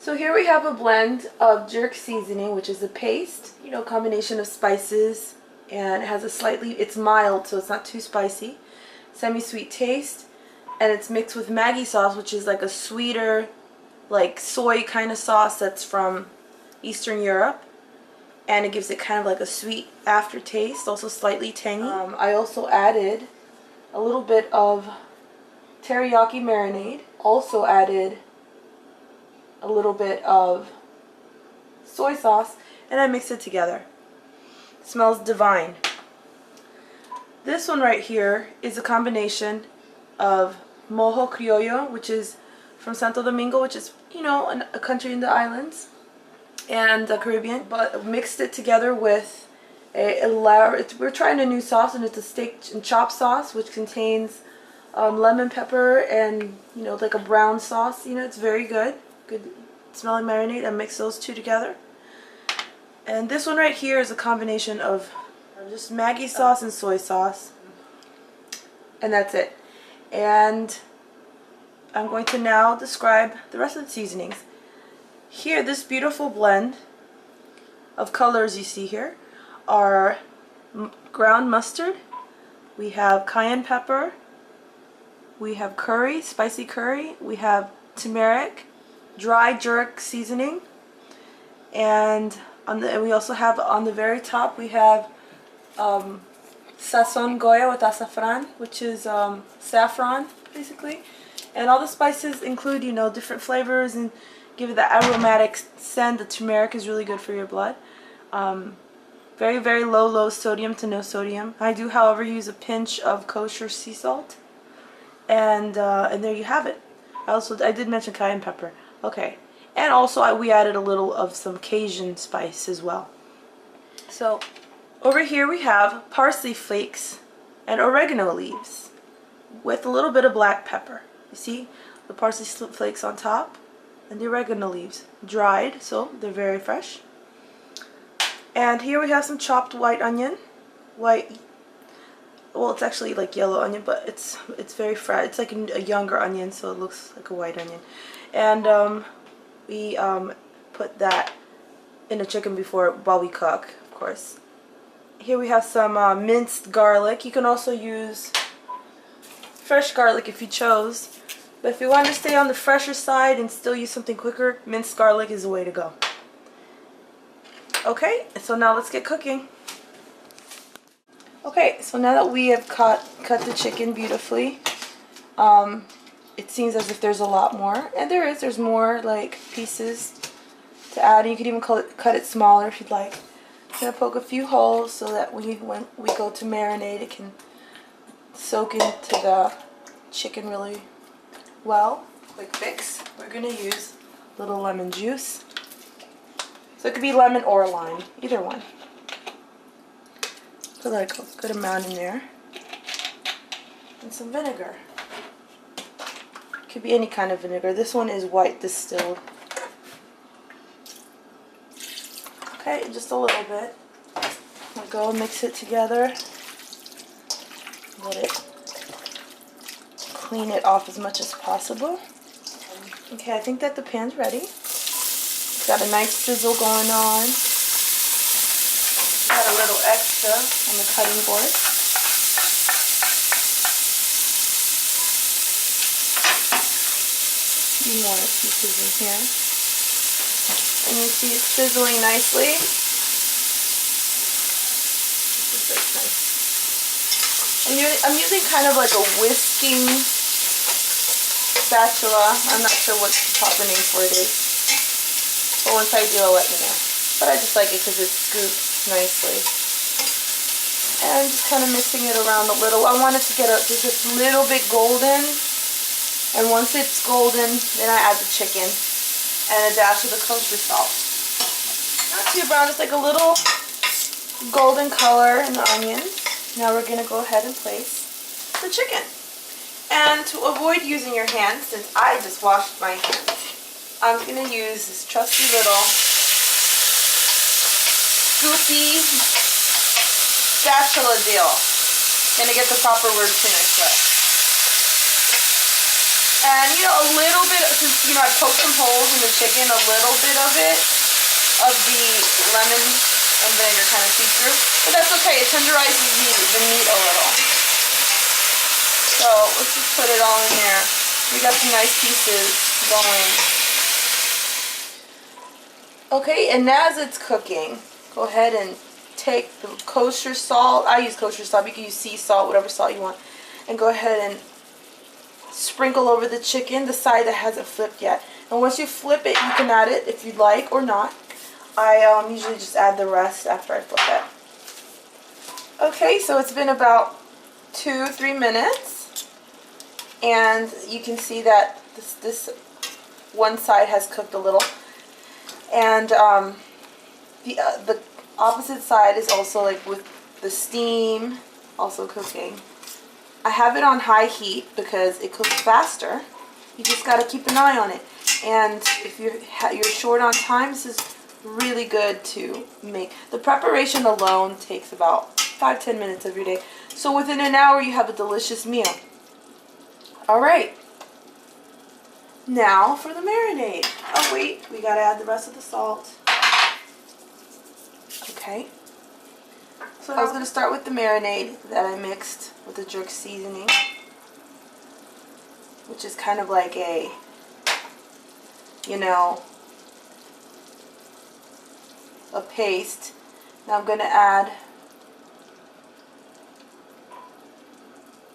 So here we have a blend of jerk seasoning, which is a paste, combination of spices, and it has a it's mild, so it's not too spicy, semi-sweet taste, and it's mixed with Maggi sauce, which is like a sweeter, like soy kind of sauce that's from Eastern Europe, and it gives it kind of like a sweet aftertaste, also slightly tangy. I also added a little bit of teriyaki marinade, also added a little bit of soy sauce, and I mix it together. It smells divine. This one right here is a combination of mojo criollo, which is from Santo Domingo, which is, a country in the islands and the Caribbean, but mixed it together with we're trying a new sauce, and it's a steak and chop sauce, which contains lemon pepper and, like a brown sauce. It's very good. Good smelling marinade. I mix those two together. And this one right here is a combination of just Maggi sauce and soy sauce. And that's it. And I'm going to now describe the rest of the seasonings. Here, this beautiful blend of colors you see here are ground mustard, we have cayenne pepper, we have curry, spicy curry, we have turmeric, dry jerk seasoning, and we also have on the very top we have sazon Goya with azafran, which is saffron basically, and all the spices include different flavors and give it that aromatic scent. The turmeric is really good for your blood. Very, very low sodium to no sodium. I do, however, use a pinch of kosher sea salt, and there you have it. I did mention cayenne pepper. Okay, and also we added a little of some Cajun spice as well. So over here we have parsley flakes and oregano leaves with a little bit of black pepper. You see the parsley flakes on top and the oregano leaves dried, so they're very fresh. And here we have some chopped white onion. Well, it's actually like yellow onion, but it's very fresh. It's like a younger onion, so it looks like a white onion. And we put that in the chicken while we cook, of course. Here we have some minced garlic. You can also use fresh garlic if you chose, but if you want to stay on the fresher side and still use something quicker, minced garlic is the way to go. Okay, so now let's get cooking. Okay, so now that we have cut the chicken beautifully, it seems as if there's a lot more, and there's more like pieces to add. You could even cut it smaller if you'd like. I'm going to poke a few holes so that when we go to marinate, it can soak into the chicken really well. Quick fix, we're going to use a little lemon juice. So it could be lemon or lime, either one. Put like a good amount in there. And some vinegar. Could be any kind of vinegar. This one is white distilled. Okay, just a little bit. I'll go mix it together. Let it clean it off as much as possible. Okay, I think that the pan's ready. Got a nice sizzle going on. Got a little extra on the cutting board. A few more pieces in here. And you see it's sizzling nicely. This is nice. I'm using kind of like a whisking spatula. I'm not sure what the proper name for it is. But once I do, I'll let you know. But I just like it because it scoops nicely. And just kind of mixing it around a little. I want it to get just a little bit golden. And once it's golden, then I add the chicken and a dash of the kosher salt. Not too brown, just like a little golden color in the onions. Now we're going to go ahead and place the chicken. And to avoid using your hands, since I just washed my hands, I'm going to use this trusty little scoopy spatula deal. Going to get the proper word finish with. And a little bit, since I poked some holes in the chicken, a little bit of it, of the lemon and vinegar kind of seep through. But that's okay, it tenderizes the meat a little. So let's just put it all in there. We got some nice pieces going. Okay, and as it's cooking, go ahead and take the kosher salt. I use kosher salt. You can use sea salt, whatever salt you want. And go ahead and sprinkle over the chicken, the side that hasn't flipped yet. And once you flip it, you can add it if you'd like or not. I usually just add the rest after I flip it. Okay, so it's been about 2-3 minutes. And you can see that this one side has cooked a little. And the opposite side is also, like, with the steam also cooking. I have it on high heat because it cooks faster. You just got to keep an eye on it. And if you're short on time, this is really good to make. The preparation alone takes about 5-10 minutes of your day. So within an hour, you have a delicious meal. All right. Now for the marinade. Oh wait, we gotta add the rest of the salt. Okay. So I was gonna start with the marinade that I mixed with the jerk seasoning, which is kind of like a, a paste. Now I'm gonna add,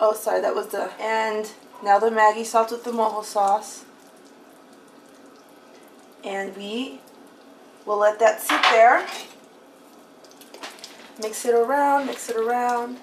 oh sorry, that was and now the Maggi sauce with the mojo sauce. And we will let that sit there. Mix it around, mix it around.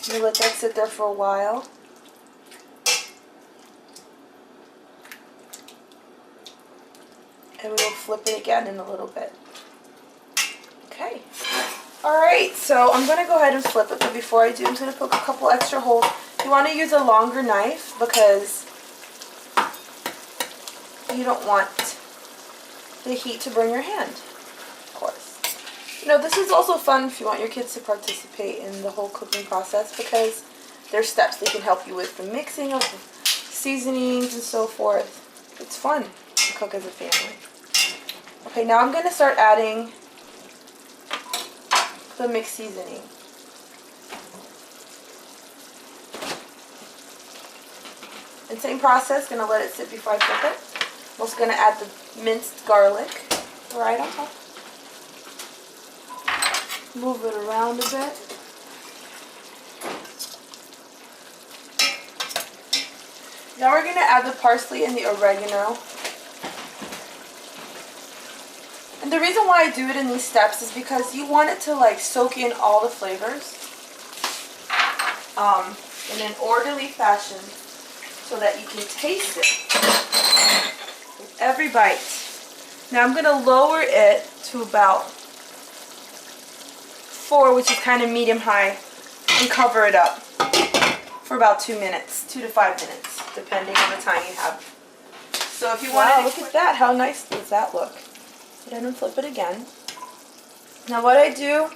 We'll let that sit there for a while. And we will flip it again in a little bit. Okay. Alright, so I'm going to go ahead and flip it, but before I do, I'm going to poke a couple extra holes. You want to use a longer knife because you don't want the heat to burn your hand, of course. This is also fun if you want your kids to participate in the whole cooking process because there's steps they can help you with the mixing of the seasonings and so forth. It's fun to cook as a family. Okay, now I'm going to start adding the mixed seasoning. And same process, going to let it sit before I flip it. I'm also going to add the minced garlic right on top. Move it around a bit. Now we're going to add the parsley and the oregano. And the reason why I do it in these steps is because you want it to soak in all the flavors in an orderly fashion so that you can taste it with every bite. Now I'm going to lower it to about 4, which is kind of medium-high, and cover it up for about 2 minutes, 2 to 5 minutes, depending on the time you have. So if you want to look at that, how nice does that look? Then and flip it again. Now what I do,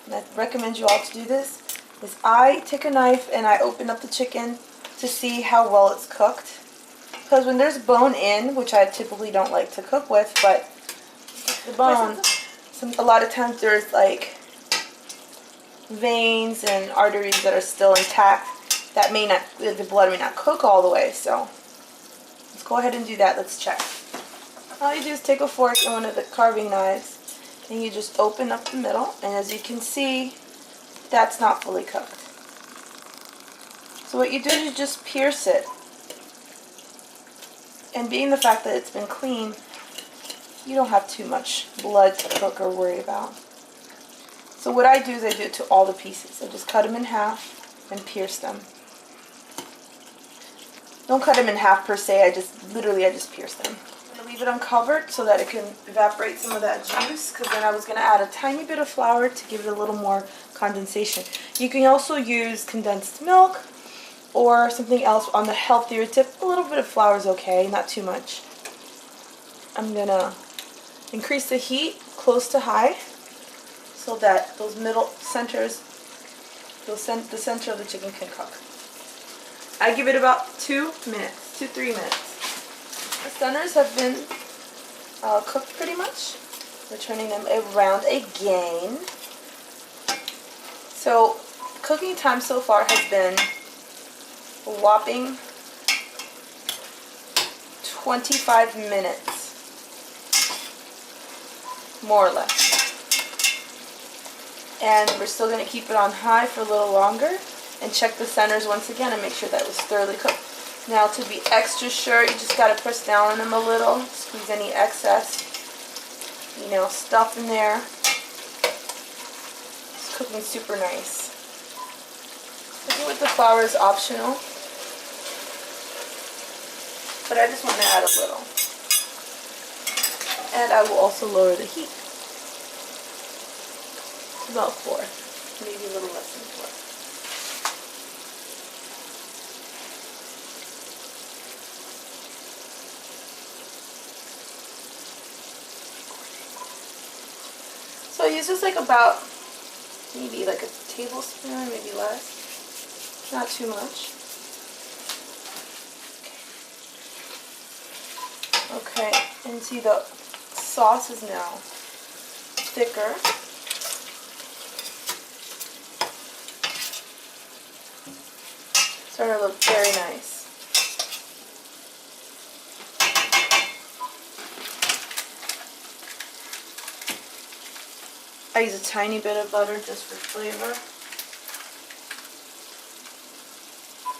and I recommend you all to do this, is I take a knife and I open up the chicken to see how well it's cooked. Because when there's bone in, which I typically don't like to cook with, but the bone, a lot of times there's veins and arteries that are still intact that may not, the blood may not cook all the way. So let's go ahead and do that. Let's check. All you do is take a fork and one of the carving knives and you just open up the middle, and as you can see, that's not fully cooked. So what you do is you just pierce it. And being the fact that it's been cleaned, you don't have too much blood to cook or worry about. So what I do is I do it to all the pieces. I just cut them in half and pierce them. Don't cut them in half per se, I just pierce them. I'm going to leave it uncovered so that it can evaporate some of that juice, because then I was going to add a tiny bit of flour to give it a little more condensation. You can also use condensed milk or something else on the healthier tip. A little bit of flour is okay, not too much. I'm going to increase the heat close to high so that those middle centers, the center of the chicken can cook. I give it about 2 minutes. to 3 minutes. The centers have been cooked pretty much. We're turning them around again. So cooking time so far has been a whopping 25 minutes, more or less. And we're still going to keep it on high for a little longer and check the centers once again and make sure that it was thoroughly cooked. Now, to be extra sure, you just got to press down on them a little, squeeze any excess, stuff in there. It's cooking super nice. Cooking with the flour is optional, but I just want to add a little. And I will also lower the heat. About 4, maybe a little less than 4. So I use this like about maybe like a tablespoon, maybe less. Not too much. Okay, and see the sauce is now thicker. Starting to look very nice. I use a tiny bit of butter just for flavor.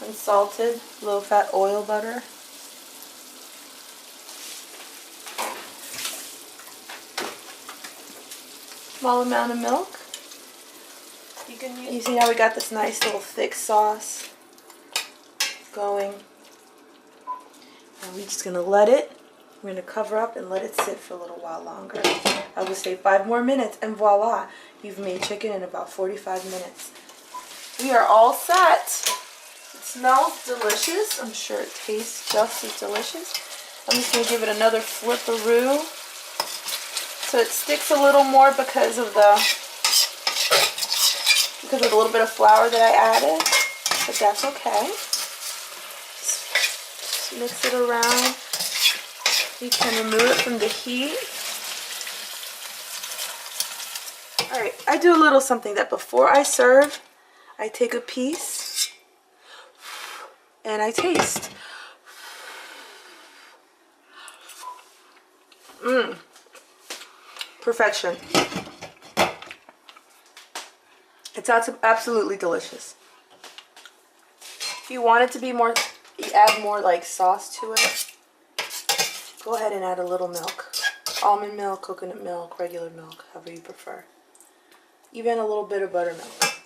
Unsalted, low-fat oil butter. Small amount of milk. You see how we got this nice little thick sauce going. And we're just going to let it, we're going to cover up and let it sit for a little while longer. I would say 5 more minutes and voila, you've made chicken in about 45 minutes. We are all set. It smells delicious. I'm sure it tastes just as delicious. I'm just going to give it another flip-a-roo. So it sticks a little more because of the little bit of flour that I added, but that's okay. Just mix it around. You can remove it from the heat. Alright, I do a little something that before I serve, I take a piece and I taste. Perfection. It's absolutely delicious. If you want it to be more, you add more like sauce to it, go ahead and add a little milk. Almond milk, coconut milk, regular milk, however you prefer. Even a little bit of buttermilk.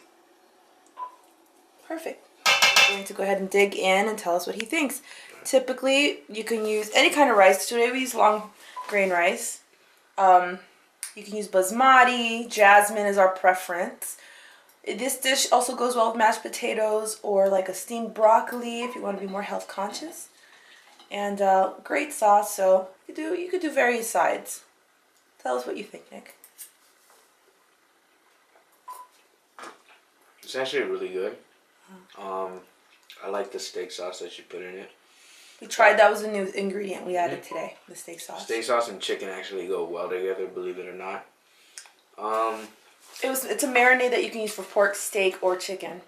Perfect. I'm going to go ahead and dig in and tell us what he thinks. Typically, you can use any kind of rice. Today we use long grain rice. You can use basmati, jasmine is our preference. This dish also goes well with mashed potatoes or like a steamed broccoli if you want to be more health conscious. And great sauce, so you could do various sides. Tell us what you think, Nick. It's actually really good. I like the steak sauce that you put in it. We tried, that was a new ingredient we added today, the steak sauce. Steak sauce and chicken actually go well together, believe it or not. It's a marinade that you can use for pork, steak, or chicken.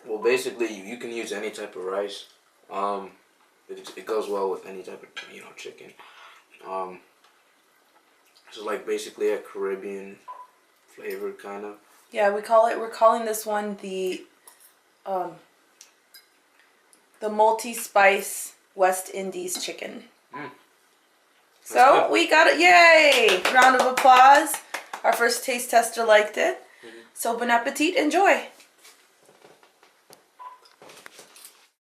Well, basically, you can use any type of rice. It goes well with any type of chicken. So like basically a Caribbean flavored kind of. Yeah, we're calling this one the multi-spice West Indies chicken. So we got it. Yay! Round of applause. Our first taste tester liked it. So bon appetit. Enjoy.